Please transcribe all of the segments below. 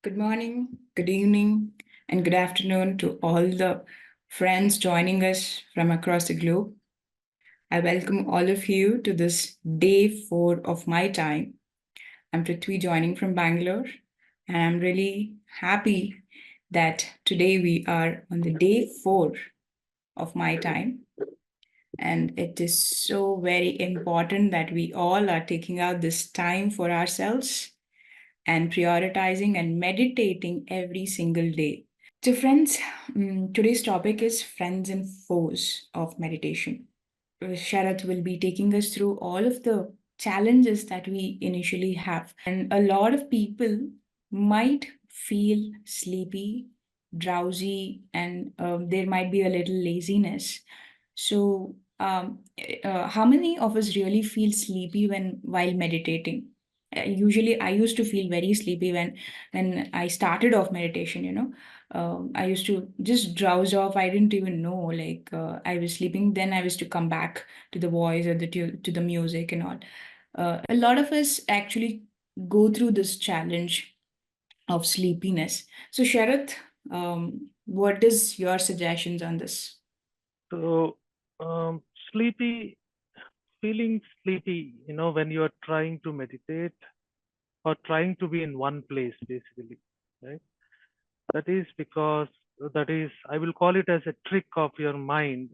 Good morning, good evening, and good afternoon to all the friends joining us from across the globe. I welcome all of you to this day 4 of my time. I'm Prithvi joining from Bangalore, and I'm really happy that today we are on the day 4 of my time. And it is so very important that we all are taking out this time for ourselves and prioritizing and meditating every single day. So, friends, today's topic is friends and foes of meditation. Sharat will be taking us through all of the challenges that we initially have. And a lot of people might feel sleepy, drowsy, and there might be a little laziness. So, how many of us really feel sleepy while meditating? Usually, I used to feel very sleepy when I started off meditation. I used to just drowse off. I didn't even know, like, I was sleeping. Then I was to come back to the voice or to the music and all. A lot of us actually go through this challenge of sleepiness. So, Sharath, what is your suggestions on this? So, um, sleepy, feeling sleepy, when you are trying to meditate or trying to be in one place, basically, right? That is because I will call it as a trick of your mind,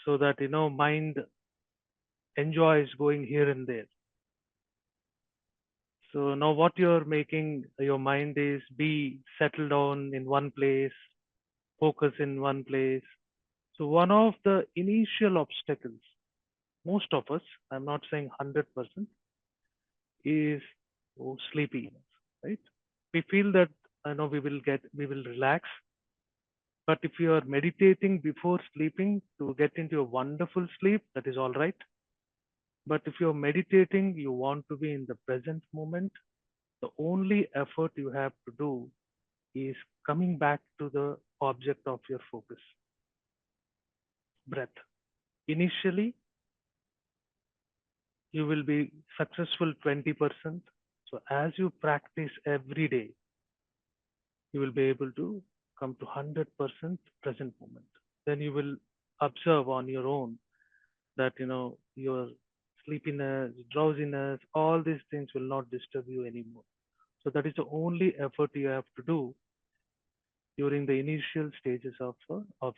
so that, mind enjoys going here and there. So now what you're making your mind is be settled down in one place, focus in one place. So one of the initial obstacles, most of us, I'm not saying 100%, is sleepiness, right? We feel that we will relax, but if you are meditating before sleeping to get into a wonderful sleep, that is all right. But if you're meditating, you want to be in the present moment, the only effort you have to do is coming back to the object of your focus, breath. Initially, you will be successful 20%. So as you practice every day, you will be able to come to 100% present moment. Then you will observe on your own that your sleepiness, drowsiness, all these things will not disturb you anymore. So that is the only effort you have to do during the initial stages of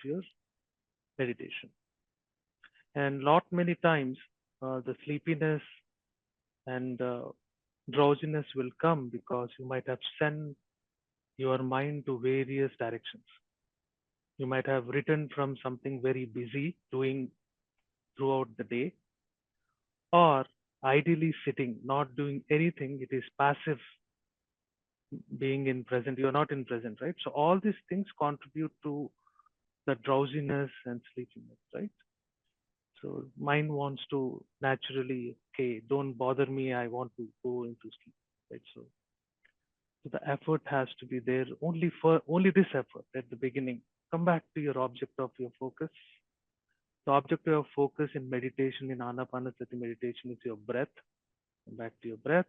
your meditation. And lot many times the sleepiness and drowsiness will come because you might have sent your mind to various directions. You might have written from something very busy doing throughout the day, or ideally sitting, not doing anything. It is passive being in present. You're not in present, right? So all these things contribute to the drowsiness and sleepiness, right? So mind wants to naturally, okay, don't bother me. I want to go into sleep, right? So the effort has to be there only this effort at the beginning. Come back to your object of your focus. The object of focus in meditation, in Anapanasati meditation, is your breath. Come back to your breath.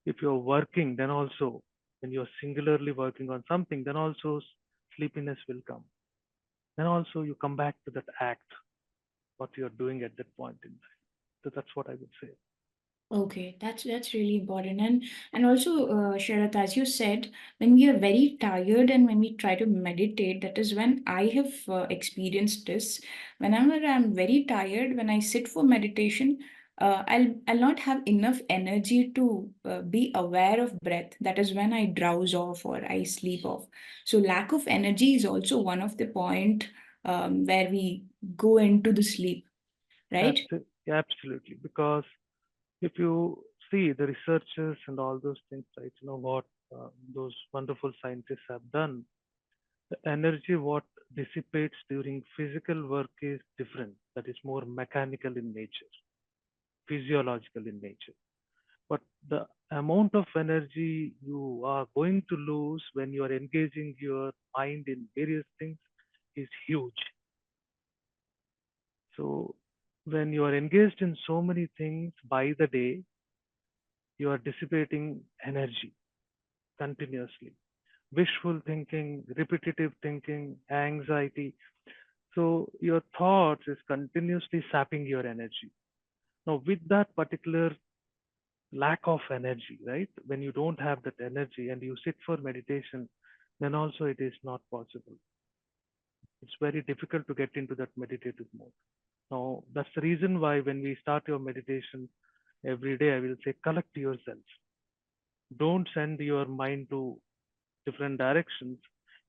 If you're working, then also, when you're singularly working on something, then also sleepiness will come. Then also you come back to that act, what you're doing at that point in time. So that's what I would say. Okay, that's really important, and also, Sharath, as you said, when we are very tired and when we try to meditate, that is when I have experienced this. Whenever I'm very tired, when I sit for meditation, I'll not have enough energy to be aware of breath. That is when I drowse off or I sleep off. So lack of energy is also one of the point where we go into the sleep, right? Absolutely. Because if you see the researchers and all those things, right, what those wonderful scientists have done, the energy what dissipates during physical work is different. That is more mechanical in nature, physiological in nature. But the amount of energy you are going to lose when you are engaging your mind in various things is huge. So when you are engaged in so many things by the day, you are dissipating energy. continuously. Wishful thinking, repetitive thinking, anxiety. So your thoughts is continuously sapping your energy. Now, with that particular lack of energy, right? When you don't have that energy and you sit for meditation, then also it is not possible. It's very difficult to get into that meditative mode. Now, that's the reason why when we start your meditation every day, I will say collect yourself. Don't send your mind to different directions.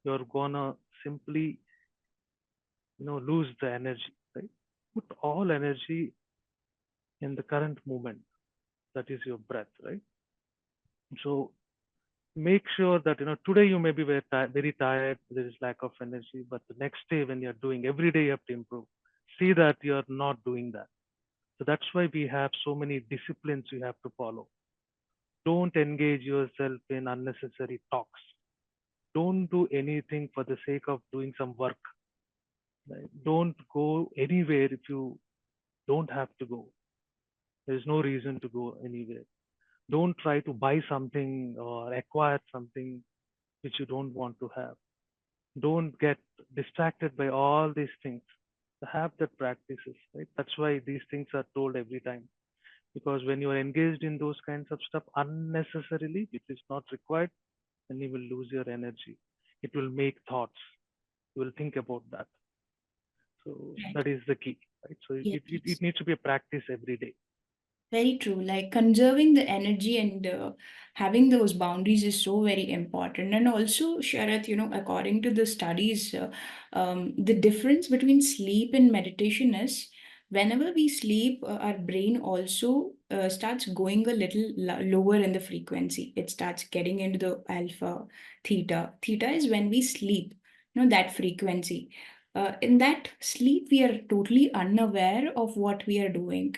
You're gonna simply, lose the energy, right? Put all energy in the current moment. That is your breath, right? So make sure that today you may be very tired, there is lack of energy, but the next day when you're doing every day you have to improve. See that you're not doing that. So that's why we have so many disciplines you have to follow. Don't engage yourself in unnecessary talks. Don't do anything for the sake of doing some work. Right? Don't go anywhere if you don't have to go. There is no reason to go anywhere. Don't try to buy something or acquire something which you don't want to have. Don't get distracted by all these things. Have that practices, right? That's why these things are told every time. Because when you are engaged in those kinds of stuff unnecessarily, which is not required, then you will lose your energy. It will make thoughts. You will think about that. So Right. that is the key, right? So it Yes. needs to be a practice every day. Very true. Like conserving the energy and having those boundaries is so very important. And also, Sharat, according to the studies, the difference between sleep and meditation is whenever we sleep, our brain also starts going a little lower in the frequency. It starts getting into the alpha, theta. Theta is when we sleep, that frequency. In that sleep, we are totally unaware of what we are doing,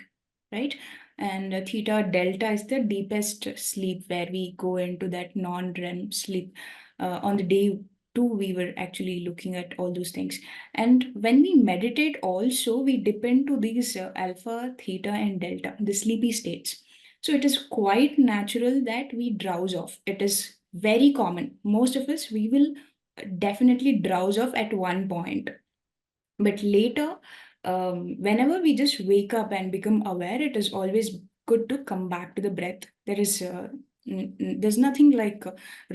right? And theta delta is the deepest sleep where we go into that non-REM sleep. On the day two, we were actually looking at all those things. And when we meditate, also, we dip into these alpha, theta, and delta, the sleepy states. So it is quite natural that we drowse off. It is very common. Most of us, we will definitely drowse off at one point, but later, whenever we just wake up and become aware, it is always good to come back to the breath. There's nothing like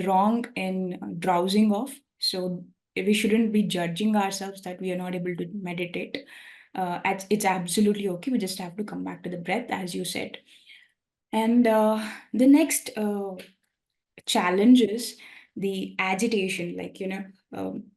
wrong in drowsing off. So we shouldn't be judging ourselves that we are not able to meditate. It's absolutely okay. We just have to come back to the breath, as you said. And the next challenges the agitation, like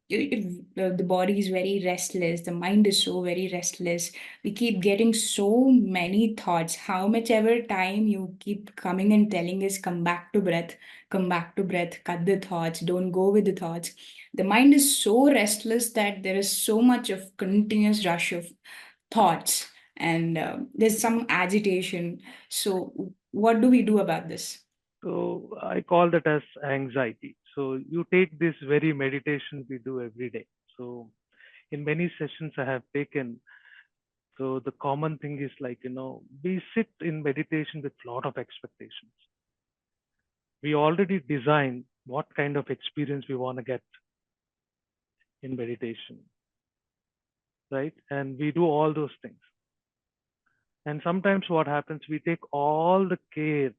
the body is very restless, the mind is so very restless, we keep getting so many thoughts. How much ever time you keep coming and telling us, come back to breath, come back to breath, cut the thoughts, don't go with the thoughts. The mind is so restless that there is so much of continuous rush of thoughts, and there's some agitation. So what do we do about this? So I call that as anxiety. So you take this very meditation we do every day. So in many sessions I have taken, so the common thing is like, we sit in meditation with lot of expectations. We already design what kind of experience we want to get in meditation, right? And we do all those things. And sometimes what happens, we take all the care,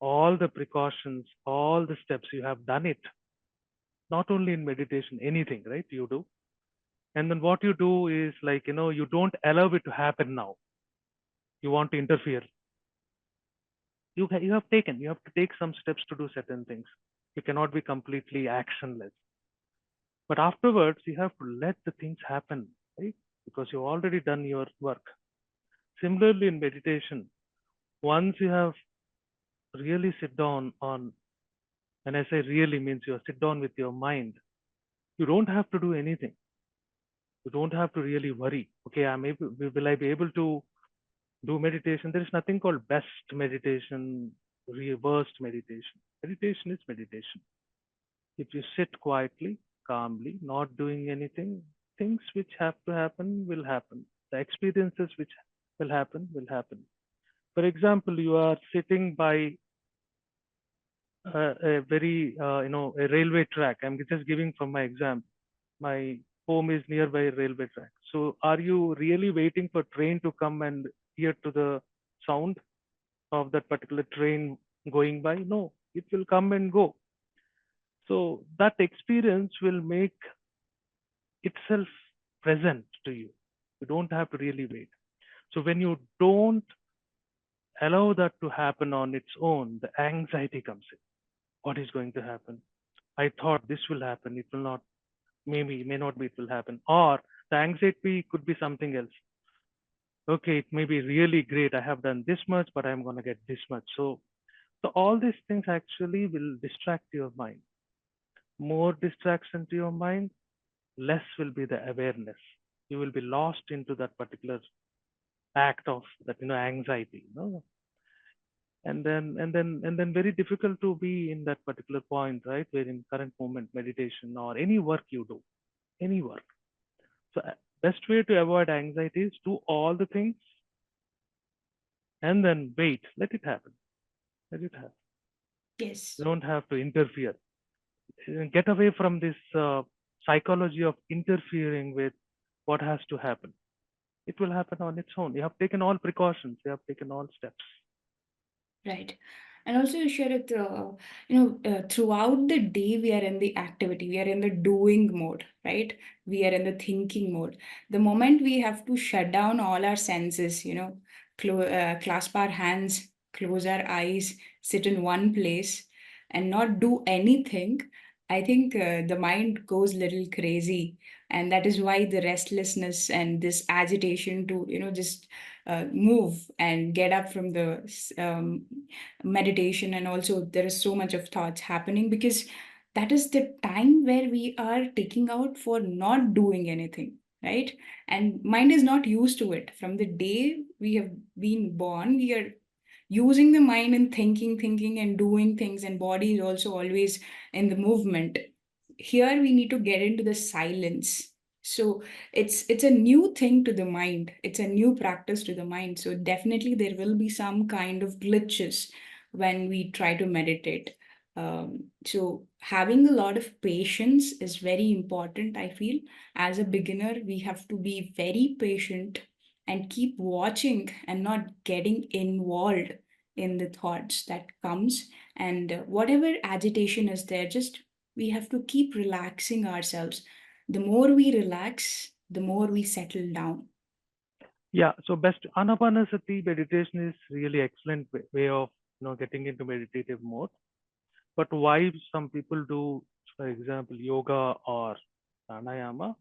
all the precautions, all the steps, you have done it, not only in meditation, anything, right? You do. And then what you do is like, you don't allow it to happen now. You want to interfere. You have to take some steps to do certain things. You cannot be completely actionless. But afterwards, you have to let the things happen, right? Because you've already done your work. Similarly, in meditation, once you have really sit down on, and I say really means you sit down with your mind, you don't have to do anything. You don't have to really worry. Okay, will I be able to do meditation? There is nothing called best meditation, reversed meditation. Meditation is meditation. If you sit quietly, calmly, not doing anything, things which have to happen will happen. The experiences which will happen will happen. For example, you are sitting by a very a railway track. I'm just giving from my exam. My home is nearby a railway track. So are you really waiting for train to come and hear to the sound of that particular train going by? No, it will come and go. So that experience will make itself present to you. You don't have to really wait. So when you don't allow that to happen on its own, the anxiety comes in. What is going to happen? I thought this will happen. It will not. Maybe, may not be. It will happen. Or the anxiety could be something else. Okay, it may be really great. I have done this much, but I'm going to get this much. So all these things actually will distract your mind. More distraction to your mind, less will be the awareness. You will be lost into that particular act of that anxiety, and then very difficult to be in that particular point, right? Where in current moment meditation or any work you do, any work. So best way to avoid anxiety is do all the things and then wait, let it happen, let it happen. Yes. You don't have to interfere. Get away from this psychology of interfering with what has to happen. It will happen on its own. You have taken all precautions, you have taken all steps. Right. And also, Sharat, throughout the day, we are in the activity, we are in the doing mode, right? We are in the thinking mode. The moment we have to shut down all our senses, clasp our hands, close our eyes, sit in one place, and not do anything, I think the mind goes little crazy. And that is why the restlessness and this agitation to, just move and get up from the meditation, and also there is so much of thoughts happening because that is the time where we are taking out for not doing anything, right? And mind is not used to it. From the day we have been born, we are using the mind and thinking and doing things, and body is also always in the movement. Here we need to get into the silence. So it's a new thing to the mind, it's a new practice to the mind. So definitely there will be some kind of glitches when we try to meditate. So having a lot of patience is very important, I feel. As a beginner, we have to be very patient and keep watching and not getting involved in the thoughts that comes. And whatever agitation is there, just we have to keep relaxing ourselves. The more we relax, the more we settle down. Yeah, so best anapanasati meditation is really excellent way of getting into meditative mode. But why some people do, for example, yoga or pranayama?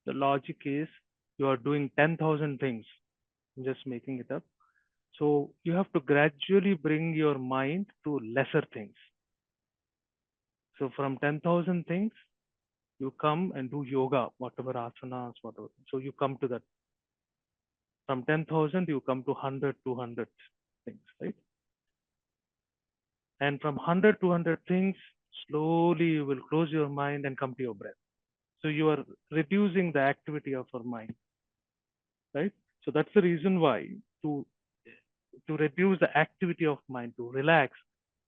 The logic is you are doing 10,000 things. I'm just making it up. So you have to gradually bring your mind to lesser things. So from 10,000 things, you come and do yoga, whatever asanas, whatever. So you come to that. From 10,000, you come to 100, 200 things, right? And from 100 to 100 things, slowly you will close your mind and come to your breath. So you are reducing the activity of our mind, right? So that's the reason why to to reduce the activity of mind, to relax.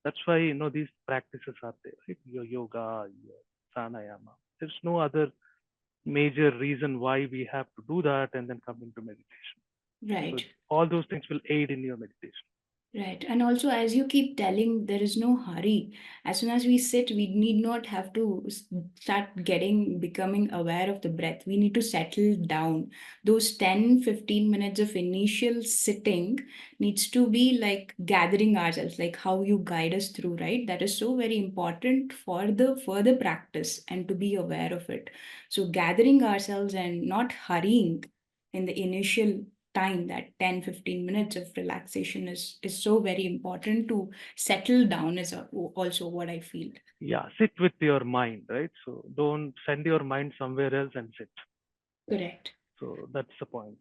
That's why these practices are there, right? Your yoga, your pranayama. There's no other major reason why we have to do that and then come into meditation. So Right. all those things will aid in your meditation. Right. And also, as you keep telling, there is no hurry. As soon as we sit, we need not have to start becoming aware of the breath. We need to settle down. Those 10-15 minutes of initial sitting needs to be like gathering ourselves, like how you guide us through, right? That is so very important for the further practice and to be aware of it. So, gathering ourselves and not hurrying in the initial time, that 10-15 minutes of relaxation is so very important to settle down, is also what I feel. Yeah, sit with your mind, right? So don't send your mind somewhere else and sit. Correct. So that's the point.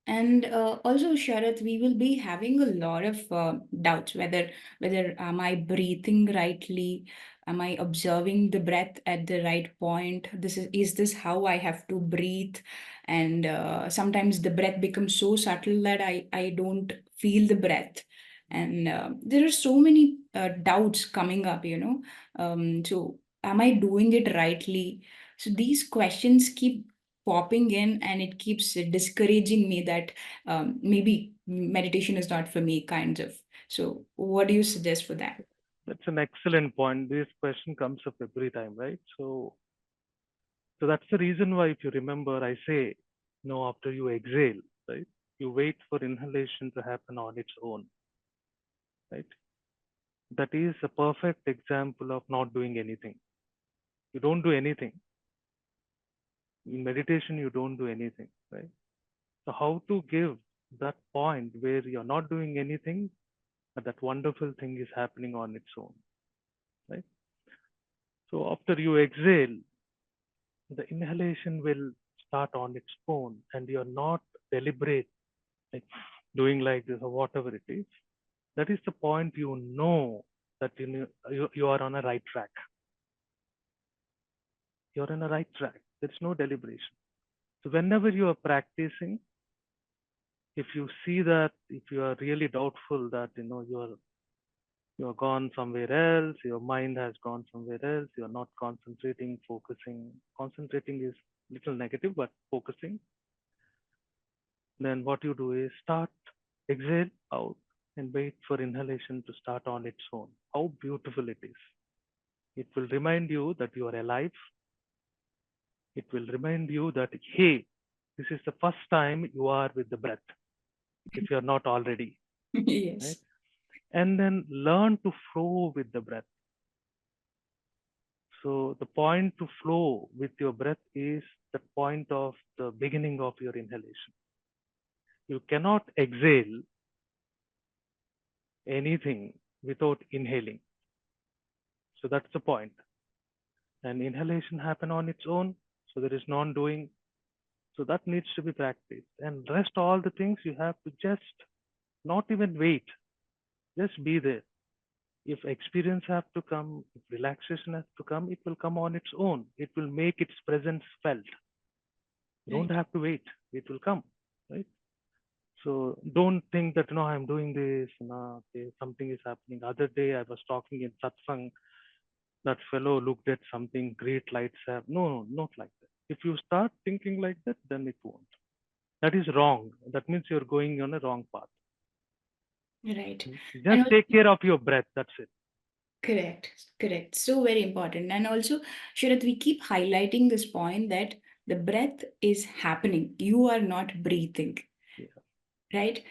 And also, Sharath, we will be having a lot of doubts whether am I breathing rightly? Am I observing the breath at the right point? Is this how I have to breathe? And sometimes the breath becomes so subtle that I don't feel the breath. And there are so many doubts coming up, so am I doing it rightly? So these questions keep popping in, and it keeps discouraging me that maybe meditation is not for me, kind of. So what do you suggest for that? That's an excellent point. This question comes up every time, right? So that's the reason why, if you remember, I say, no, after you exhale, right? You wait for inhalation to happen on its own, right? That is a perfect example of not doing anything. You don't do anything. In meditation, you don't do anything, right? So how to give that point where you're not doing anything, but that wonderful thing is happening on its own, right? So after you exhale, the inhalation will start on its own, and you're not deliberate, like doing like this or whatever it is. That is the point you know that you are on a right track. You're on a right track. There's no deliberation. So whenever you are practicing, if you see that, if you are really doubtful that you're gone somewhere else, your mind has gone somewhere else, you're not concentrating, focusing. Concentrating is little negative, but focusing. Then what you do is start, exhale out, and wait for inhalation to start on its own. How beautiful it is. It will remind you that you are alive. It will remind you that, hey, this is the first time you are with the breath, if you're not already, right? Yes. And then learn to flow with the breath. So the point to flow with your breath is the point of the beginning of your inhalation. You cannot exhale anything without inhaling. So that's the point. And inhalation happen on its own. So there is non-doing. So that needs to be practiced. And rest all the things you have to just not even wait. Just be there. If experience have to come, if relaxation has to come, it will come on its own. It will make its presence felt. You don't Right. have to wait. It will come, right? So don't think that no, I'm doing this. No, okay, something is happening. Other day I was talking in satsang. That fellow looked at something. Great lights have. No, no, not like that. If you start thinking like that, then it won't. That is wrong. That means you're going on a wrong path. Right. And Just take care of your breath. That's it. correct, correct. So very important. And also, Sharat, we keep highlighting this point that the breath is happening. You are not breathing, Yeah. right?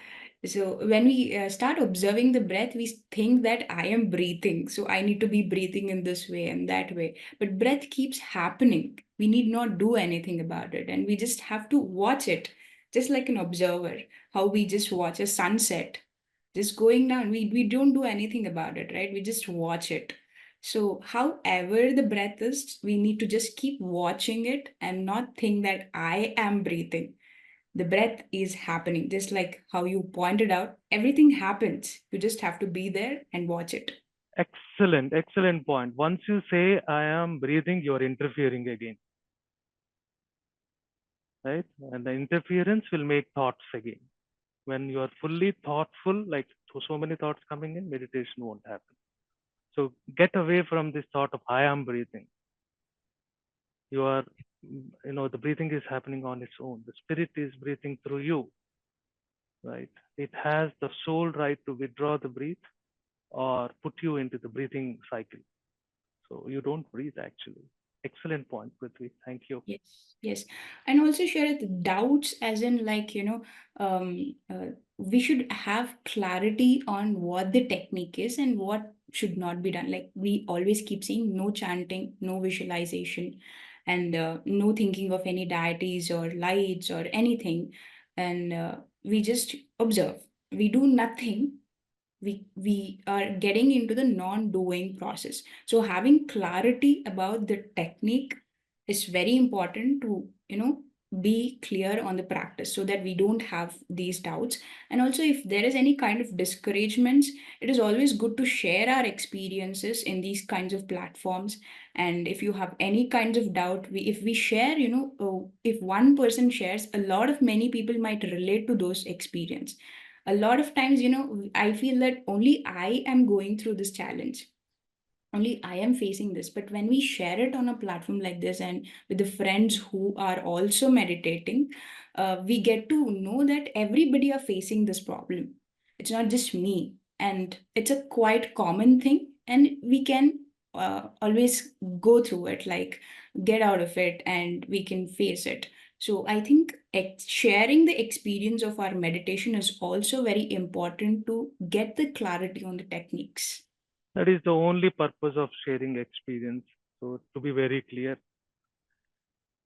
So when we start observing the breath, we think that I am breathing. So I need to be breathing in this way and that way. But breath keeps happening. We need not do anything about it. And we just have to watch it, just like an observer, how we just watch a sunset just going down. We don't do anything about it, right? We just watch it. So, however the breath is, we need to just keep watching it and not think that I am breathing. The breath is happening, just like how you pointed out. Everything happens. You just have to be there and watch it. Excellent, excellent point. Once you say I am breathing, you're interfering again, right? And the interference will make thoughts again. When you are fully thoughtful, like so many thoughts coming in, meditation won't happen. So get away from this thought of I am breathing. You are, the breathing is happening on its own. The spirit is breathing through you, right? It has the sole right to withdraw the breath or put you into the breathing cycle. So you don't breathe actually. Excellent point, Prithvi. Thank you. Yes, yes. And also share the doubts, as in, like, we should have clarity on what the technique is and what should not be done. Like, we always keep saying no chanting, no visualization, and no thinking of any deities or lights or anything. And we just observe. We do nothing. We are getting into the non-doing process. So having clarity about the technique is very important to be clear on the practice, so that we don't have these doubts. And also, if there is any kind of discouragements, it is always good to share our experiences in these kinds of platforms. And if you have any kinds of doubt, if we share, if one person shares, a lot of many people might relate to those experience. a lot of times, I feel that only I am going through this challenge, only I am facing this. But when we share it on a platform like this and with the friends who are also meditating, we get to know that everybody are facing this problem. It's not just me, and it's a quite common thing, and we can always go through it, like get out of it, and we can face it. So I think sharing the experience of our meditation is also very important to get the clarity on the techniques. That is the only purpose of sharing experience. So to be very clear,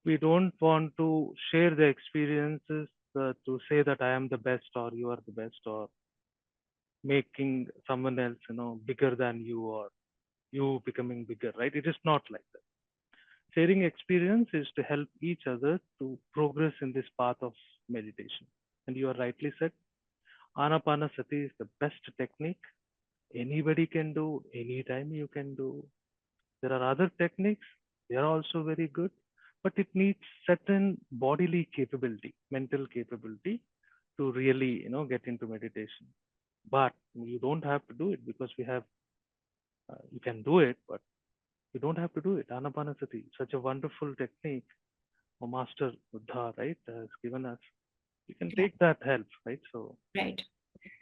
we don't want to share the experiences to say that I am the best or you are the best, or making someone else, bigger than you, or you becoming bigger, right? It is not like that. Sharing experience is to help each other to progress in this path of meditation. And you are rightly said, Anapanasati is the best technique. Anybody can do, anytime you can do. There are other techniques, they are also very good, but it needs certain bodily capability, mental capability to really, get into meditation. But you don't have to do it because we have, you can do it, but you don't have to do it. Anapanasati, such a wonderful technique, a master Buddha, right, has given us. You can Yeah, take that help, right? So, right.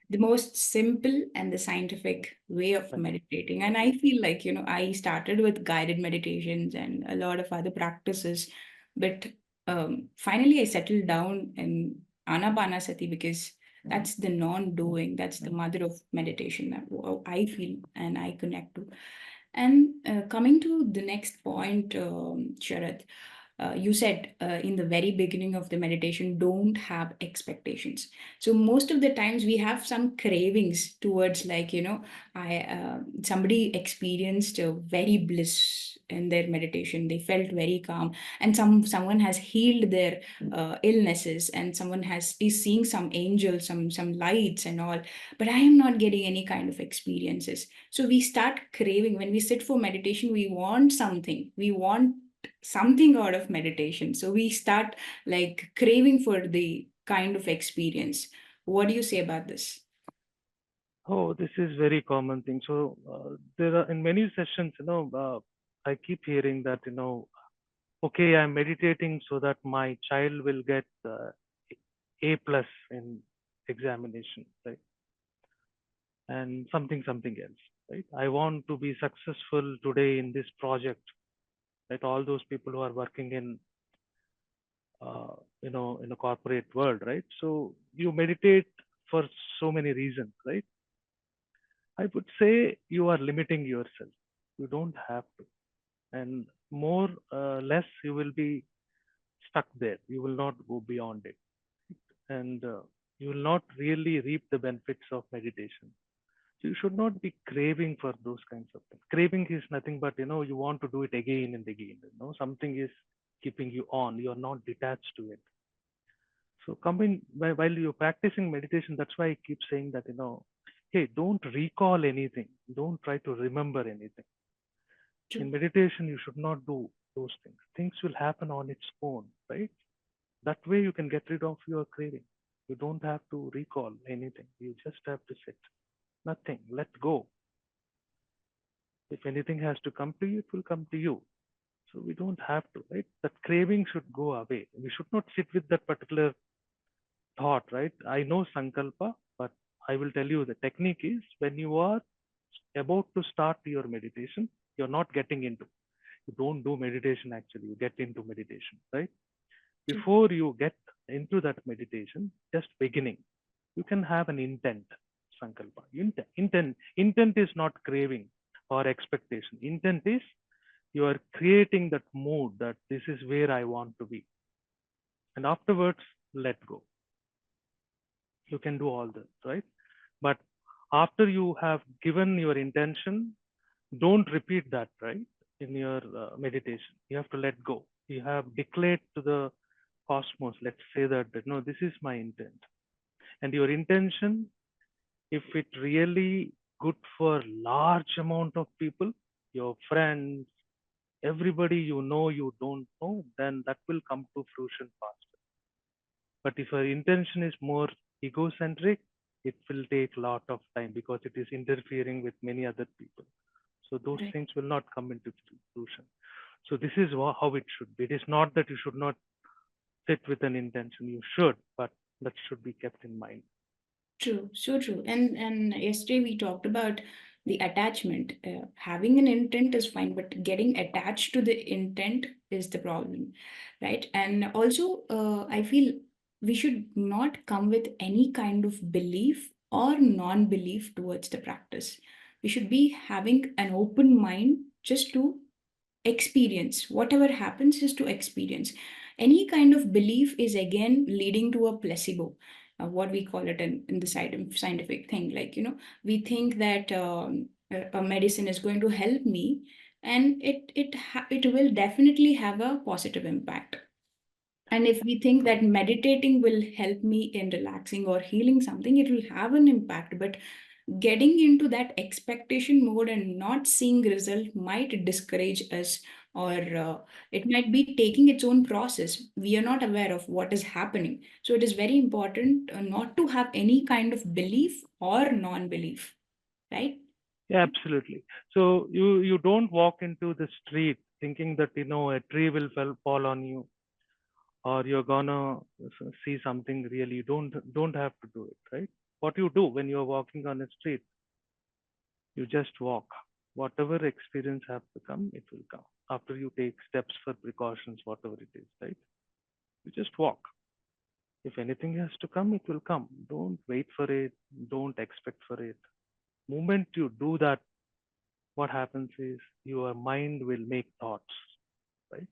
The most simple and the scientific way of right. meditating. And I feel like, I started with guided meditations and a lot of other practices, but finally I settled down in Anapanasati because that's the non-doing, that's the mother of meditation that I feel and I connect to. And coming to the next point, Sharat, you said in the very beginning of the meditation, don't have expectations. So most of the times we have some cravings towards, like, I somebody experienced a very bliss in their meditation. They felt very calm, and someone has healed their illnesses, and someone has is seeing some angels, some lights and all. But I am not getting any kind of experiences. So we start craving. When we sit for meditation, we want something. We want something out of meditation. So we start like craving for the kind of experience. What do you say about this? Oh, this is very common thing. So there are in many sessions, I keep hearing that, okay, I'm meditating so that my child will get A plus in examination, right? And something else, right? I want to be successful today in this project, right? All those people who are working in, uh, in a corporate world, right? So you meditate for so many reasons, right? I would say you are limiting yourself. You don't have to, and more less you will be stuck there. You will not go beyond it, and you will not really reap the benefits of meditation. So you should not be craving for those kinds of things. Craving is nothing but, you want to do it again and again. Something is keeping you on. You are not detached to it. So coming while you're practicing meditation, that's why I keep saying that, hey, don't recall anything. Don't try to remember anything. In True. meditation, you should not do those things. Things will happen on its own, right? That way you can get rid of your craving. You don't have to recall anything. You just have to sit. Nothing. Let go. If anything has to come to you, it will come to you. So we don't have to, right? That craving should go away. We should not sit with that particular thought, right? I know Sankalpa, but I will tell you the technique is when you are about to start your meditation, you're not getting into. You don't do meditation actually, you get into meditation, right? True. Before you get into that meditation, just beginning, you can have an intent, Sankalpa. Intent is not craving or expectation. Intent is you are creating that mood that this is where I want to be. And afterwards, let go. You can do all this, right? But after you have given your intention, don't repeat that, right? In your meditation, you have to let go. You have declared to the cosmos, let's say that, no, this is my intent. And your intention, if it really good for large amount of people, your friends, everybody you don't know, then that will come to fruition faster. But if your intention is more egocentric, it will take a lot of time because it is interfering with many other people. So those Right. things will not come into fruition. So this is how it should be. It is not that you should not sit with an intention. You should, but that should be kept in mind. True, so true. And yesterday we talked about the attachment. Having an intent is fine, but getting attached to the intent is the problem, right? And also, I feel we should not come with any kind of belief or non-belief towards the practice. We should be having an open mind just to experience. Whatever happens is to experience. Any kind of belief is again leading to a placebo, what we call it in the scientific thing. Like, we think that a medicine is going to help me, and it will definitely have a positive impact. And if we think that meditating will help me in relaxing or healing something, it will have an impact. But getting into that expectation mode and not seeing result might discourage us, or it might be taking its own process. We are not aware of what is happening. So it is very important not to have any kind of belief or non-belief, right? Yeah, absolutely. So you don't walk into the street thinking that a tree will fall on you, or you're gonna see something really. You don't have to do it, right? What you do when you're walking on a street, you just walk. Whatever experience have to come, it will come after you take steps for precautions, whatever it is, right? You just walk. If anything has to come, it will come. Don't wait for it. Don't expect for it. Moment you do that, what happens is your mind will make thoughts, right?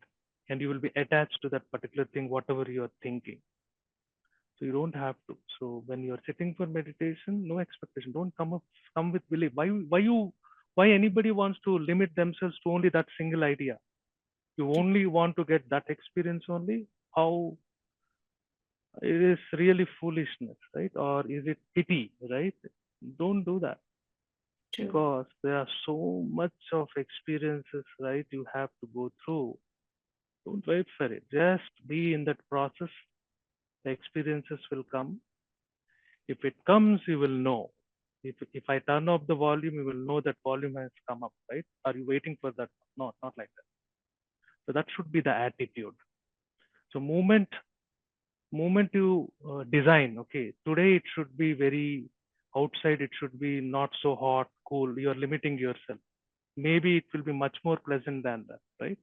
And you will be attached to that particular thing, whatever you're thinking. So you don't have to. So when you're sitting for meditation, no expectation. Don't come with belief. Why anybody wants to limit themselves to only that single idea? You only want to get that experience only. How it is really foolishness, right? Or is it pity, right? Don't do that, True. because there are so much of experiences, right? You have to go through. Don't wait for it. Just be in that process. The experiences will come. If it comes, you will know. If I turn off the volume, you will know that volume has come up, right? Are you waiting for that? No, not like that. So that should be the attitude. So moment you design, okay, today it should be very outside. It should be not so hot, cool. You are limiting yourself. Maybe it will be much more pleasant than that, right?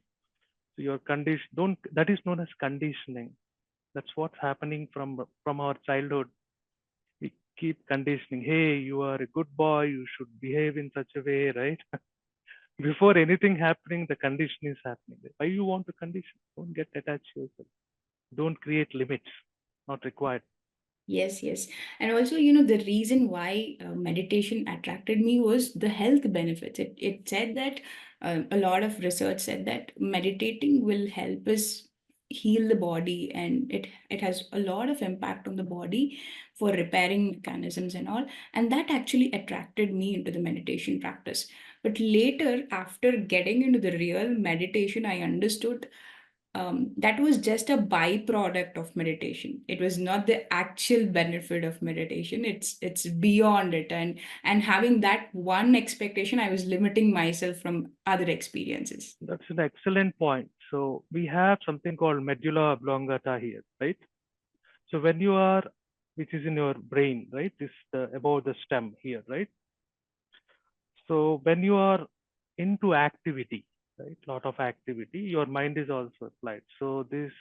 So your condition don't. That is known as conditioning. That's what's happening from our childhood. We keep conditioning. Hey, you are a good boy. You should behave in such a way, right? Before anything happening, the condition is happening. Why you want to condition? Don't get attached to yourself. Don't create limits. Not required. Yes, yes. And also, the reason why meditation attracted me was the health benefits. It said that a lot of research said that meditating will help us heal the body, and it has a lot of impact on the body for repairing mechanisms and all. And that actually attracted me into the meditation practice. But later, after getting into the real meditation, I understood that was just a byproduct of meditation. It was not the actual benefit of meditation. It's beyond it. And having that one expectation, I was limiting myself from other experiences. That's an excellent point. So we have something called medulla oblongata here, right? So when you are, which is in your brain, right? This above the stem here, right? So when you are into activity, right? Lot of activity, your mind is also applied. So this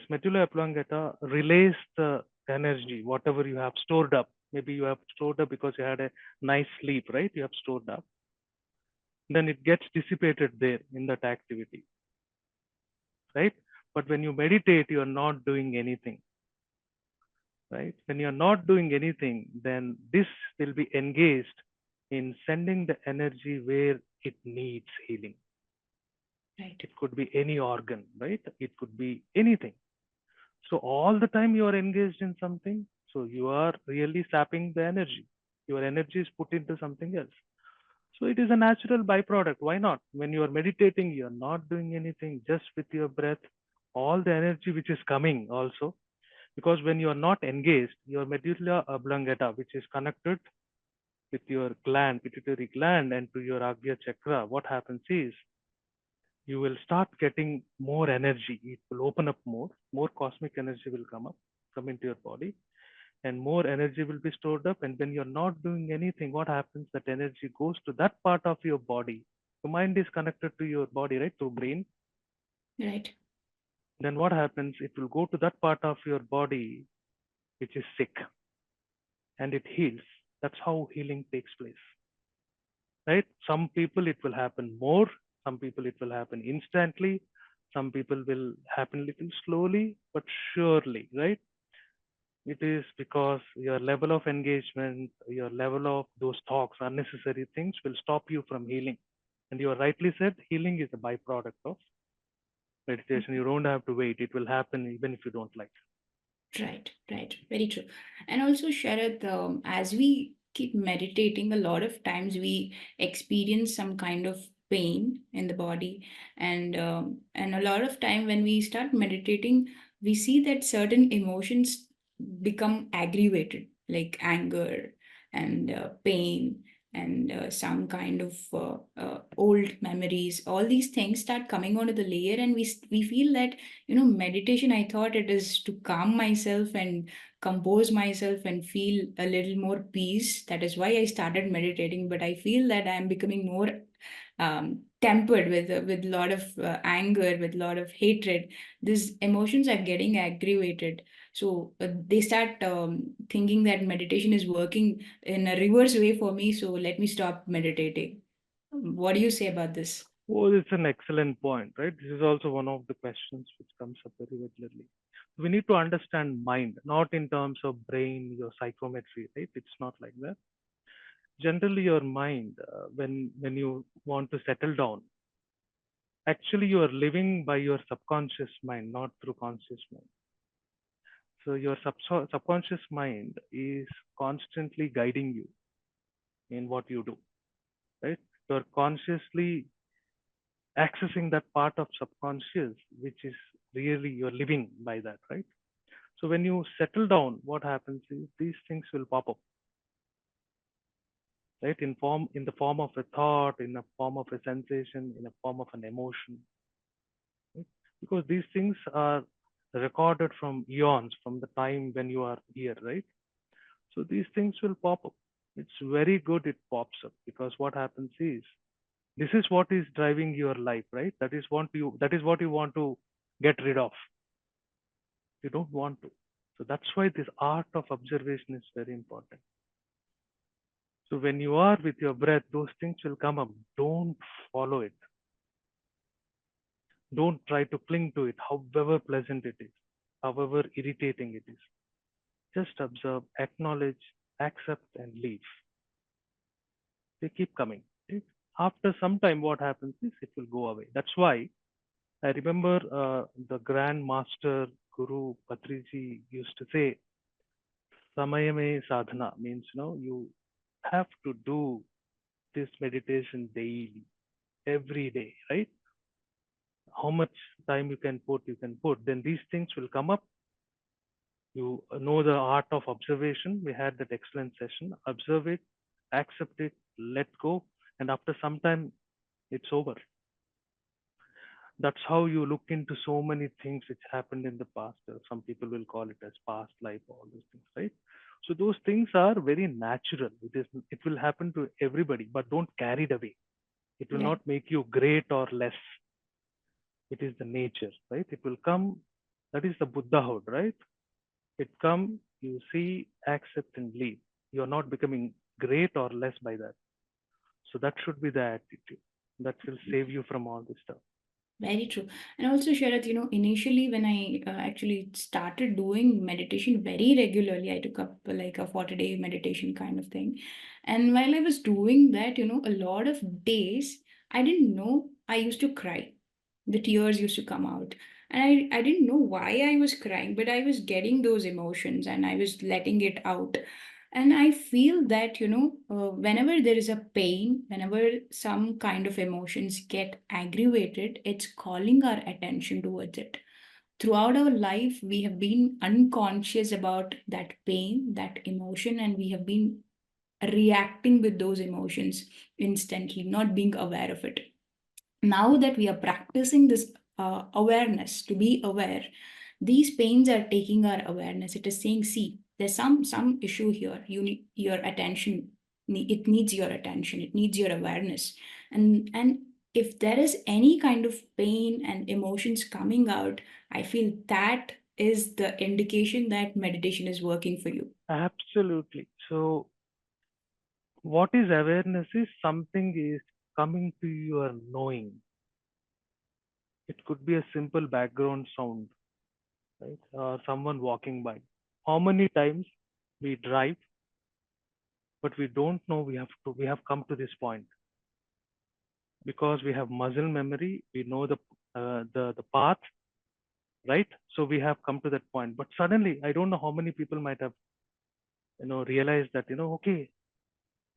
medulla oblongata relays the energy, whatever you have stored up. Maybe you have stored up because you had a nice sleep, right? You have stored up. Then it gets dissipated there in that activity, right? But when you meditate, you are not doing anything, right? When you're not doing anything, then this will be engaged in sending the energy where it needs healing. Right. It could be any organ, right? It could be anything. So all the time you are engaged in something, so you are really sapping the energy. Your energy is put into something else. So it is a natural byproduct. Why not? When you are meditating, you are not doing anything, just with your breath. All the energy which is coming also Because when you are not engaged, your medulla oblongata, which is connected with your gland, pituitary gland, and to your Agya chakra, what happens is you will start getting more energy. It will open up more cosmic energy will come into your body, and more energy will be stored up. And when you're not doing anything, what happens? That energy goes to that part of your body. Your mind is connected to your body, right? Through brain. Right. Then what happens? It will go to that part of your body which is sick, and it heals. That's how healing takes place, right? Some people it will happen more, some people it will happen instantly, some people will happen little slowly, but surely, right? It is because your level of engagement, your level of those talks, unnecessary things will stop you from healing. And you are rightly said, healing is a byproduct of meditation. You don't have to wait. It will happen even if you don't like. Right, right. Very true. And also, Sharat, as we keep meditating, a lot of times we experience some kind of pain in the body, and a lot of time when we start meditating, we see that certain emotions become aggravated, like anger and pain and some kind of old memories. All these things start coming onto the layer, and we feel that meditation, I thought it is to calm myself and compose myself and feel a little more peace. That is why I started meditating. But I feel that I'm becoming more tempered with a lot of anger, with a lot of hatred. These emotions are getting aggravated. So they start thinking that meditation is working in a reverse way for me. So let me stop meditating. What do you say about this? Oh, it's an excellent point, right? This is also one of the questions which comes up very regularly. We need to understand mind, not in terms of brain, your psychometry, right? It's not like that. Generally, your mind, when you want to settle down, actually you are living by your subconscious mind, not through conscious mind. So your subconscious mind is constantly guiding you in what you do, right? You're consciously accessing that part of subconscious which is really you're living by that, right? So when you settle down, what happens is these things will pop up, right? In the form of a thought, in the form of a sensation, in the form of an emotion, right? Because these things are recorded from eons, from the time when you are here, right? So these things will pop up. It's very good it pops up, because what happens is this is what is driving your life, right? That is what you want to get rid of. You don't want to. So that's why this art of observation is very important. So when you are with your breath, those things will come up. Don't follow it. Don't try to cling to it, however pleasant it is, however irritating it is. Just observe, acknowledge, accept, and leave. They keep coming. Right? After some time, what happens is it will go away. That's why I remember the Grand Master Guru Patriji used to say, Samayame sadhana means, you have to do this meditation daily, every day, right? How much time you can put. Then these things will come up. You know the art of observation. We had that excellent session. Observe it, accept it, let go, and after some time, it's over. That's how you look into so many things which happened in the past. Some people will call it as past life, all those things, right? So those things are very natural. It will happen to everybody, but don't carry it away. It will Yeah. not make you great or less. It is the nature, right? It will come. That is the Buddhahood, right? It come, you see, accept and leave. You're not becoming great or less by that. So that should be the attitude. That will save you from all this stuff. Very true. And also, Sharat, initially when I actually started doing meditation very regularly, I took up like a 40-day meditation kind of thing. And while I was doing that, a lot of days, I didn't know I used to cry. The tears used to come out. And I didn't know why I was crying, but I was getting those emotions and I was letting it out. And I feel that, whenever there is a pain, whenever some kind of emotions get aggravated, it's calling our attention towards it throughout our life we have been unconscious about that pain, that emotion, and we have been reacting with those emotions instantly, not being aware of it. Now that we are practicing this awareness, to be aware, these pains are taking our awareness. It is saying, see, there's some issue here. You need your attention. It needs your attention. It needs your awareness. And if there is any kind of pain and emotions coming out, I feel that is the indication that meditation is working for you. Absolutely. So what is awareness is something is coming to your knowing. It could be a simple background sound, right? Or someone walking by. How many times we drive, but we don't know we have come to this point because we have muscle memory. We know the path, right? So we have come to that point. But suddenly, I don't know how many people might have realized that okay,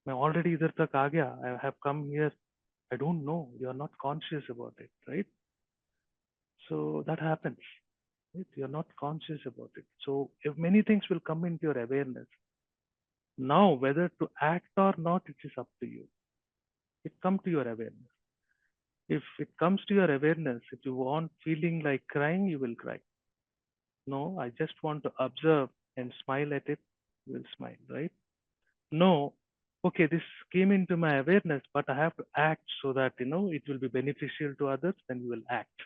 मैं already इधर तक आ गया. I have come here. I don't know. You are not conscious about it, right? So that happens. Right? You're not conscious about it. So if many things will come into your awareness, now whether to act or not, it is up to you. It come to your awareness. If it comes to your awareness, if you want feeling like crying, you will cry. No, I just want to observe and smile at it, you will smile, right? No, okay, this came into my awareness, but I have to act so that it will be beneficial to others, then you will act.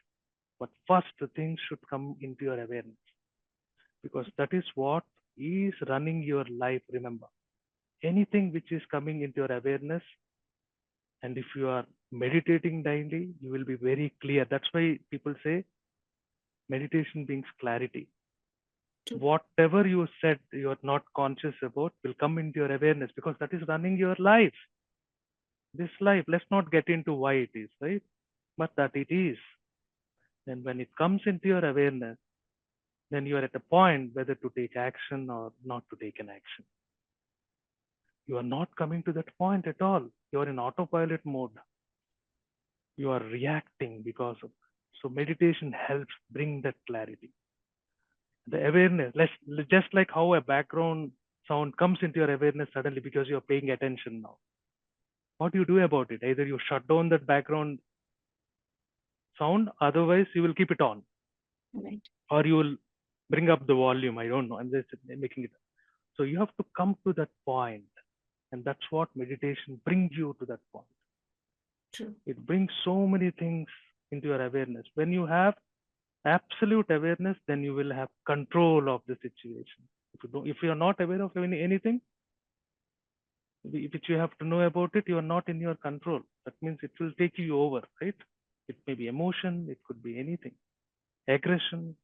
But first the things should come into your awareness because that is what is running your life. Remember, anything which is coming into your awareness, and if you are meditating daily, you will be very clear. That's why people say meditation brings clarity. True. Whatever you said you are not conscious about will come into your awareness because that is running your life. This life, let's not get into why it is, right? But that it is. And when it comes into your awareness, then you are at a point whether to take action or not to take an action. You are not coming to that point at all. You are in autopilot mode. You are reacting because of. So meditation helps bring that clarity, the awareness. Just like how a background sound comes into your awareness suddenly because you are paying attention now. What do you do about it? Either you shut down that background sound, otherwise you will keep it on, Right. or you will bring up the volume. I don't know. I'm just making it. So you have to come to that point, and that's what meditation brings you to that point. True. It brings so many things into your awareness. When you have absolute awareness, then you will have control of the situation. If you are not aware of anything which you have to know about it, you are not in your control. That means it will take you over, right? It may be emotion, it could be anything, aggression.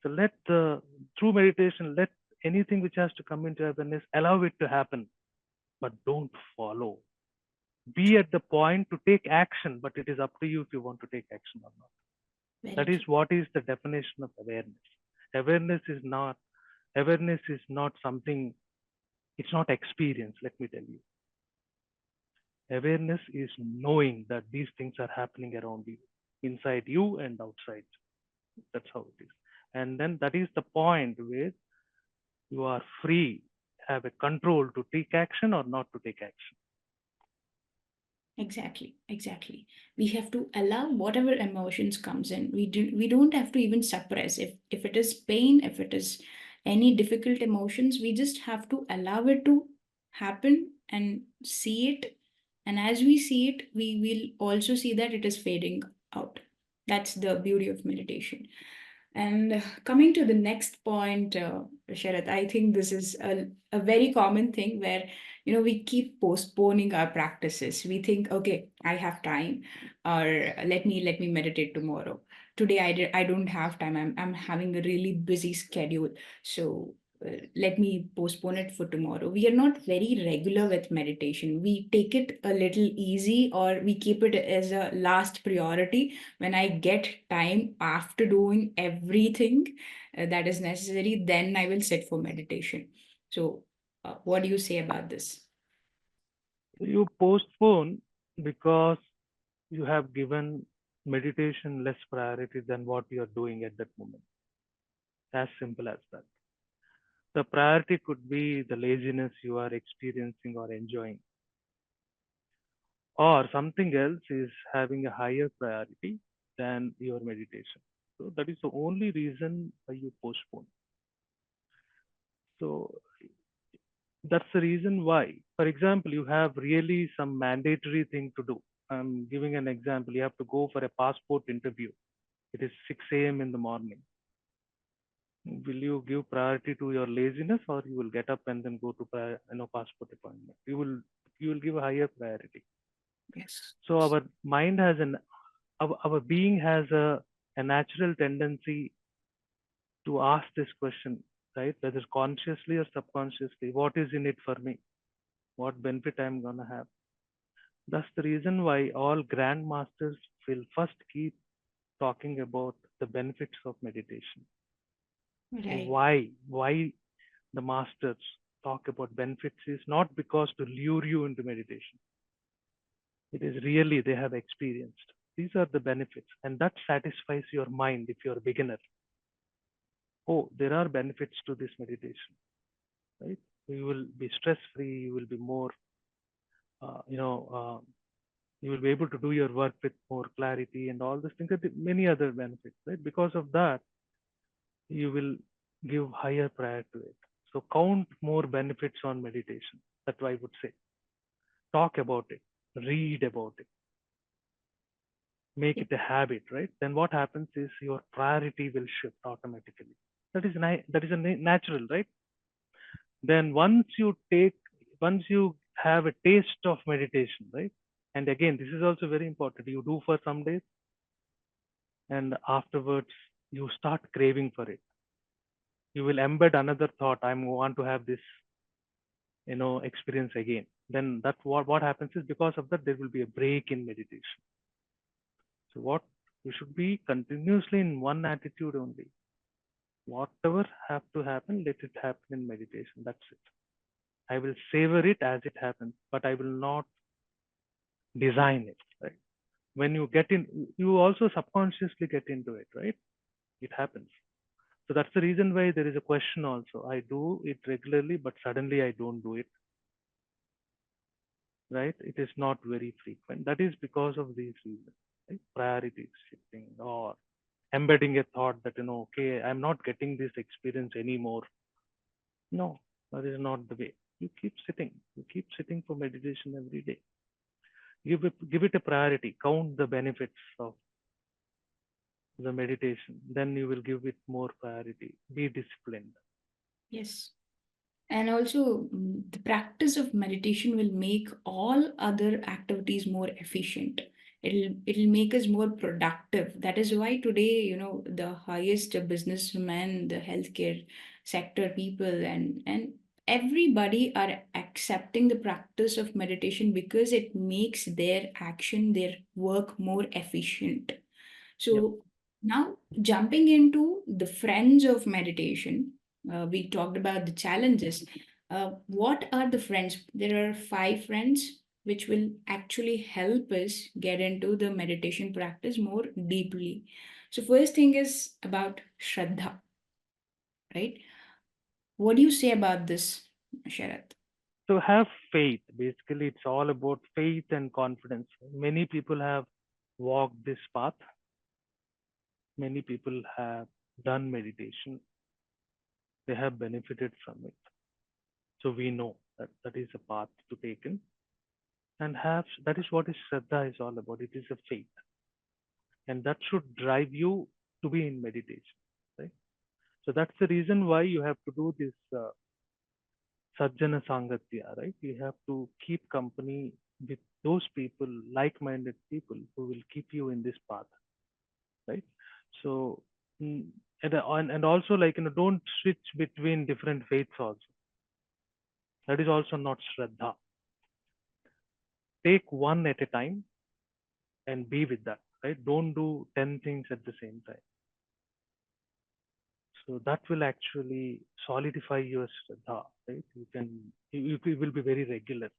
So through meditation, let anything which has to come into awareness, allow it to happen, but don't follow. Be True. at the point to take action, but it is up to you if you want to take action or not. Very That is true. what is the definition of awareness. Awareness is not awareness is not something, it's not experience, let me tell you. Awareness is knowing that these things are happening around you, inside you and outside. That's how it is. And then that is the point where you are free, have a control to take action or not to take action. Exactly, exactly. We have to allow whatever emotions comes in. We don't have to even suppress. If it is pain, if it is any difficult emotions, we just have to allow it to happen and see it. And as we see it, we will also see that it is fading out. That's the beauty of meditation. And coming to the next point, Sharat, I think this is a very common thing where we keep postponing our practices. We think, okay, I have time, or let me meditate tomorrow. Today I don't have time. I'm having a really busy schedule, so let me postpone it for tomorrow. We are not very regular with meditation. We take it a little easy, or we keep it as a last priority. When I get time after doing everything that is necessary, then I will sit for meditation. So, what do you say about this? You postpone because you have given meditation less priority than what you are doing at that moment. As simple as that. The priority could be the laziness you are experiencing or enjoying, or something else is having a higher priority than your meditation. So that is the only reason why you postpone. So that's the reason why. For example, you have really some mandatory thing to do. I'm giving an example. You have to go for a passport interview. It is 6 a.m. in the morning. Will you give priority to your laziness, or you will get up and then go to passport appointment? You will give a higher priority. Yes. So our mind has our being has a natural tendency to ask this question, right? Whether consciously or subconsciously, what is in it for me? What benefit I'm gonna have? That's the reason why all grandmasters will first keep talking about the benefits of meditation. Right. Why the masters talk about benefits is not because to lure you into meditation. It is really they have experienced. These are the benefits, and that satisfies your mind if you're a beginner. Oh, there are benefits to this meditation, right? You will be stress free. You will be more, uh, you know, uh, you will be able to do your work with more clarity and all these things. And many other benefits, right? Because of that, you will give higher priority to it. So count more benefits on meditation. That's what I would say. Talk about it, read about it, make Yeah. it a habit, right? Then what happens is your priority will shift automatically. That is a natural, right? Then once you have a taste of meditation, right? And again, this is also very important. You do for some days, and afterwards you start craving for it. You will embed another thought. I want to have this, experience again. Then that what happens is because of that there will be a break in meditation. So what you should be continuously in one attitude only. Whatever have to happen, let it happen in meditation. That's it. I will savor it as it happens, but I will not design it, right? When you get in, you also subconsciously get into it, right? It happens. So that's the reason why there is a question also. I do it regularly, but suddenly I don't do it, right? It is not very frequent. That is because of these reasons, right? Priorities shifting or embedding a thought that, okay, I'm not getting this experience anymore. No, that is not the way. You keep sitting. You keep sitting for meditation every day. Give it a priority. Count the benefits of the meditation. Then you will give it more priority. Be disciplined. Yes. And also, the practice of meditation will make all other activities more efficient. It'll make us more productive. That is why today, the highest businessmen, the healthcare sector people, and everybody are accepting the practice of meditation because it makes their action, their work more efficient. Yep. So now jumping into the friends of meditation, we talked about the challenges. What are the friends? There are 5 friends which will actually help us get into the meditation practice more deeply. So first thing is about Shraddha, right? What do you say about this, Sharat? So have faith. Basically, it's all about faith and confidence. Many people have walked this path. Many people have done meditation. They have benefited from it. So we know that that is a path to take in. And have that is what is Shraddha is all about. It is a faith. And that should drive you to be in meditation. Right? So that's the reason why you have to do this Sajjana Sangatya, right? You have to keep company with those people, like-minded people who will keep you in this path, right? So, mm, and also like don't switch between different faiths also. That is also not Shraddha. Take one at a time and be with that, right? Don't do 10 things at the same time. So that will actually solidify your Shraddha, right? You will be very regular.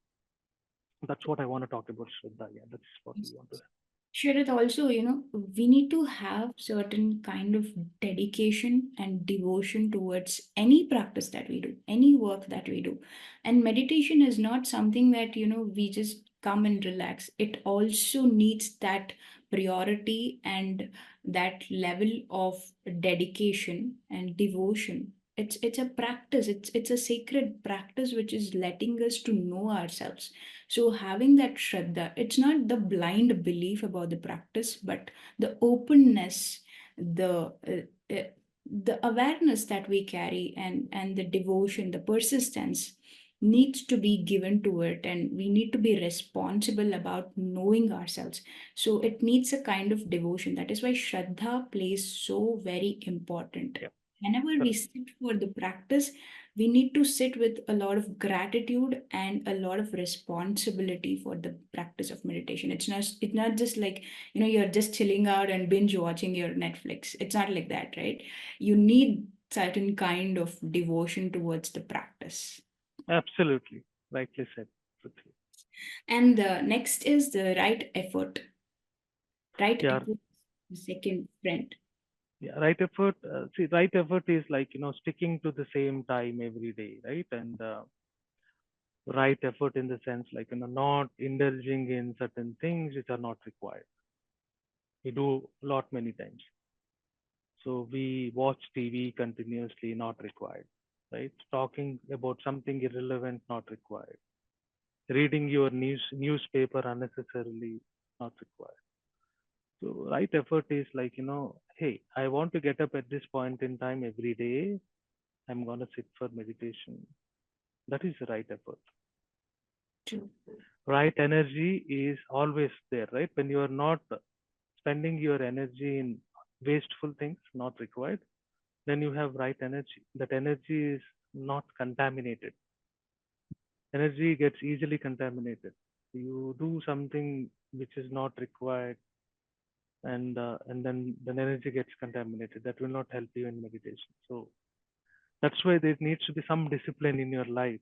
That's what I want to talk about, Shraddha. Yeah, that's what we want to have. Sure, it also, we need to have certain kind of dedication and devotion towards any practice that we do, any work that we do. And meditation is not something that, we just come and relax. It also needs that priority and that level of dedication and devotion. It's a practice. It's a sacred practice which is letting us to know ourselves. So, having that Shraddha, it's not the blind belief about the practice, but the openness, the awareness that we carry, and the devotion, the persistence needs to be given to it, and we need to be responsible about knowing ourselves. So it needs a kind of devotion. That is why Shraddha plays so very important. Yeah, Whenever we correct. sit for the practice, we need to sit with a lot of gratitude and a lot of responsibility for the practice of meditation. It's not just like, you're just chilling out and binge watching your Netflix. It's not like that, right? You need certain kind of devotion towards the practice. Absolutely, rightly said, Prithvi. And the next is the right effort. Right Yeah, effort is the second friend. yeah, right effort. See, right effort is like sticking to the same time every day, right? And right effort in the sense like not indulging in certain things which are not required. We do a lot many times. So we watch TV continuously, not required, right? Talking about something irrelevant, not required. Reading your newspaper unnecessarily, not required. So right effort is like, hey, I want to get up at this point in time every day. I'm gonna sit for meditation. That is the right effort. True. Right energy is always there, right? When you are not spending your energy in wasteful things, not required, then you have right energy. That energy is not contaminated. Energy gets easily contaminated. You do something which is not required, and then energy gets contaminated. That will not help you in meditation. So that's why there needs to be some discipline in your life,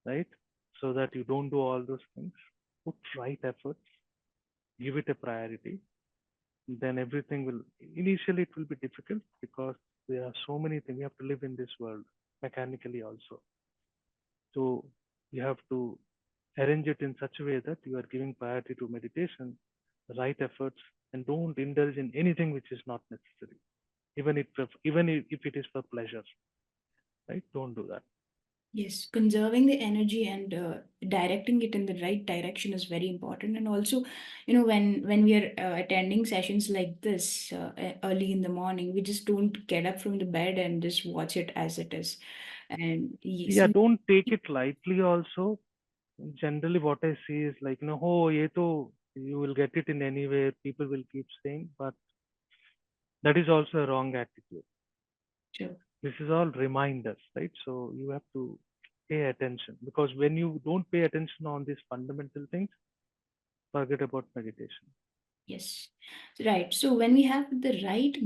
right? So that you don't do all those things. Put right efforts, give it a priority, then everything will initially it will be difficult because there are so many things. We have to live in this world mechanically also. So you have to arrange it in such a way that you are giving priority to meditation, the right efforts, and don't indulge in anything which is not necessary, even if it is for pleasure, right? Don't do that. Yes, conserving the energy and directing it in the right direction is very important. And also, when we are attending sessions like this early in the morning, we just don't get up from the bed and just watch it as it is. And Yeah, don't take it lightly also. Generally what I see is like, oh, ye to, you will get it in anywhere, people will keep saying, but that is also a wrong attitude. Sure. This is all reminders, right? So you have to pay attention, because when you don't pay attention on these fundamental things, forget about meditation. Yes, right. So when we have the right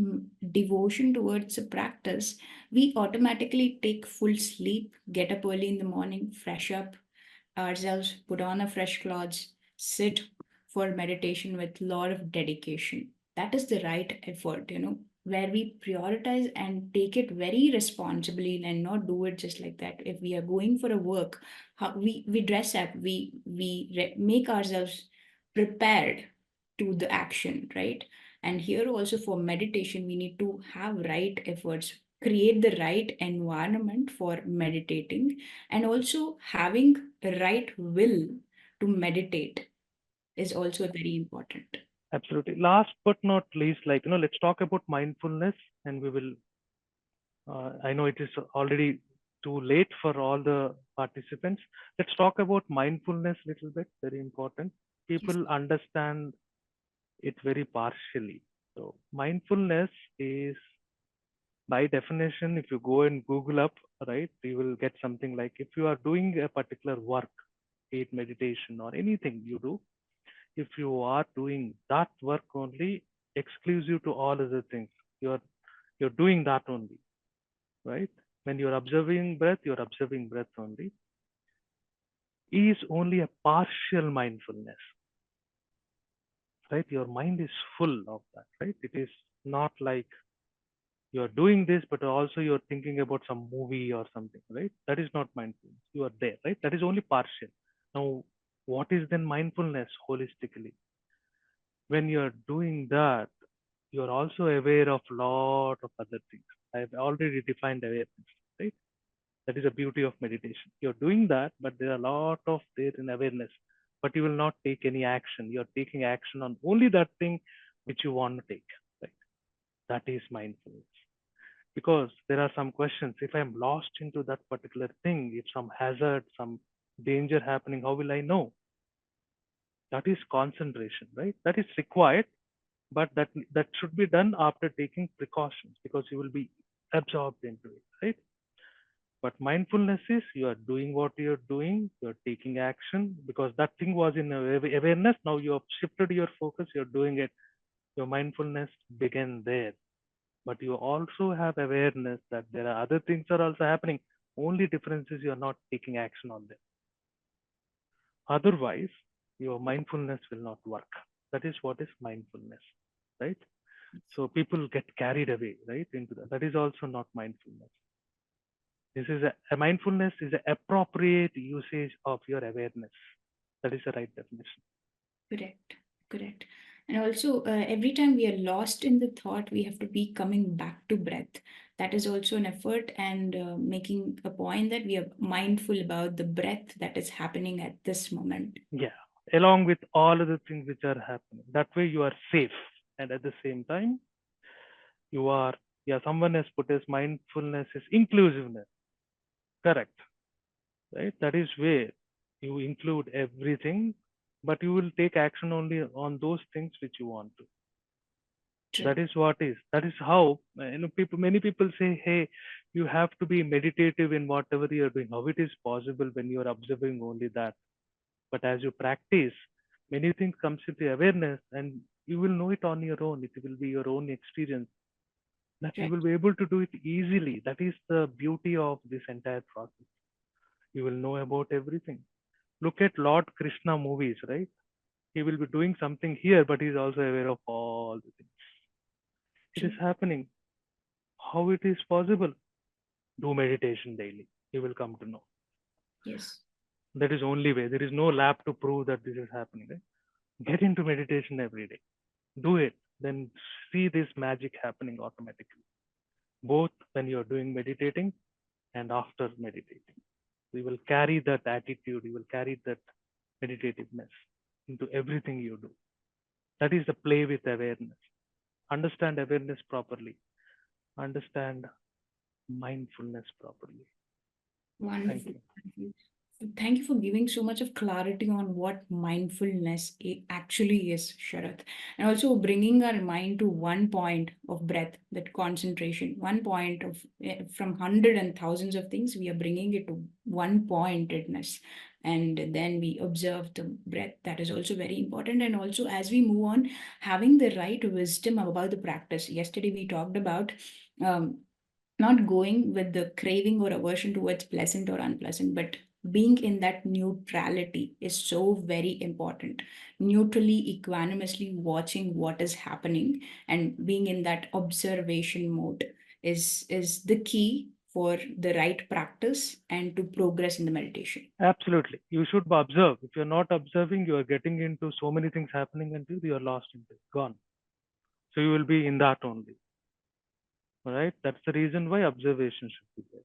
devotion towards a practice, we automatically take full sleep, get up early in the morning, fresh up ourselves, put on a fresh clothes, sit for meditation with a lot of dedication. That is the right effort, where we prioritize and take it very responsibly and not do it just like that. If we are going for a work, how we dress up, we make ourselves prepared to the action, right? And here also for meditation, we need to have right efforts, create the right environment for meditating, and also having a right will to meditate is also very important. Absolutely. Last but not least, like, let's talk about mindfulness, and we will, I know it is already too late for all the participants. Let's talk about mindfulness a little bit, very important. Yes. People understand it very partially. So, mindfulness is, by definition, if you go and Google up, right, you will get something like, if you are doing a particular work, be it meditation or anything you do, if you are doing that work only, exclusive to all other things, you're doing that only, right? When you're observing breath only, is only a partial mindfulness. right? Your mind is full of that, right? It is not like you're doing this, but also you're thinking about some movie or something, right? That is not mindfulness. You are there, right? That is only partial. Now, what is then mindfulness holistically? When you're doing that, you're also aware of lot of other things. I've already defined awareness, right? That is the beauty of meditation. You're doing that, but there are a lot of there in awareness, but you will not take any action. You're taking action on only that thing which you want to take, right? That is mindfulness. Because there are some questions. If I'm lost into that particular thing, if some hazard, some danger happening, how will I know? That is concentration, right? That is required, but that should be done after taking precautions because you will be absorbed into it, right? But mindfulness is you are doing what you're doing, you're taking action because that thing was in awareness. Now you have shifted your focus, you're doing it. Your mindfulness began there. But you also have awareness that there are other things are also happening. Only difference is you're not taking action on them. Otherwise, your mindfulness will not work. That is what is mindfulness, right? So people get carried away, right, into that. That is also not mindfulness. This is a mindfulness is an appropriate usage of your awareness. That is the right definition. Correct, correct. And also, every time we are lost in the thought, we have to be coming back to breath. That is also an effort, and making a point that we are mindful about the breath that is happening at this moment. Yeah. Along with all other things which are happening. That way you are safe. And at the same time, you are, yeah, someone has put as mindfulness is inclusiveness. Correct. Right? That is where you include everything, but you will take action only on those things which you want to. True. That is what is. That is how people. Many people say, "Hey, you have to be meditative in whatever you are doing." How it is possible when you are observing only that? But as you practice, many things comes into awareness, and you will know it on your own. It will be your own experience that you Right. will be able to do it easily. That is the beauty of this entire process. You will know about everything. Look at Lord Krishna movies, right? He will be doing something here, but he's also aware of all the things. It is True. happening. How it is possible? Do meditation daily. You will come to know. Yes. That is only way. There is no lab to prove that this is happening. Right? Get into meditation every day. Do it. Then see this magic happening automatically. Both when you are doing meditating and after meditating. You will carry that attitude. You will carry that meditativeness into everything you do. That is the play with awareness. Understand awareness properly. Understand mindfulness properly. Thank Wonderful. you. Thank you. Thank you for giving so much of clarity on what mindfulness actually is, Sharath. And also bringing our mind to one point of breath, that concentration, one point of from hundred and thousands of things, we are bringing it to one pointedness. And then we observe the breath. That is also very important. And also, as we move on, having the right wisdom about the practice. Yesterday, we talked about. Um, not going with the craving or aversion towards pleasant or unpleasant, but being in that neutrality is so very important. Neutrally, equanimously watching what is happening and being in that observation mode is the key for the right practice and to progress in the meditation. Absolutely. You should observe. If you're not observing, you are getting into so many things happening until you are lost in it, gone. So you will be in that only. All right. That's the reason why observation should be there.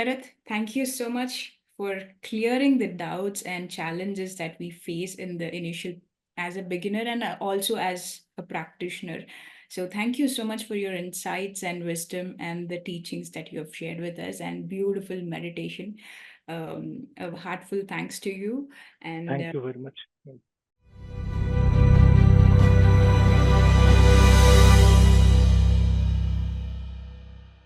Sharath, thank you so much for clearing the doubts and challenges that we face in the initial as a beginner and also as a practitioner. So, thank you so much for your insights and wisdom and the teachings that you have shared with us and beautiful meditation. A heartful thanks to you. And Thank you very much.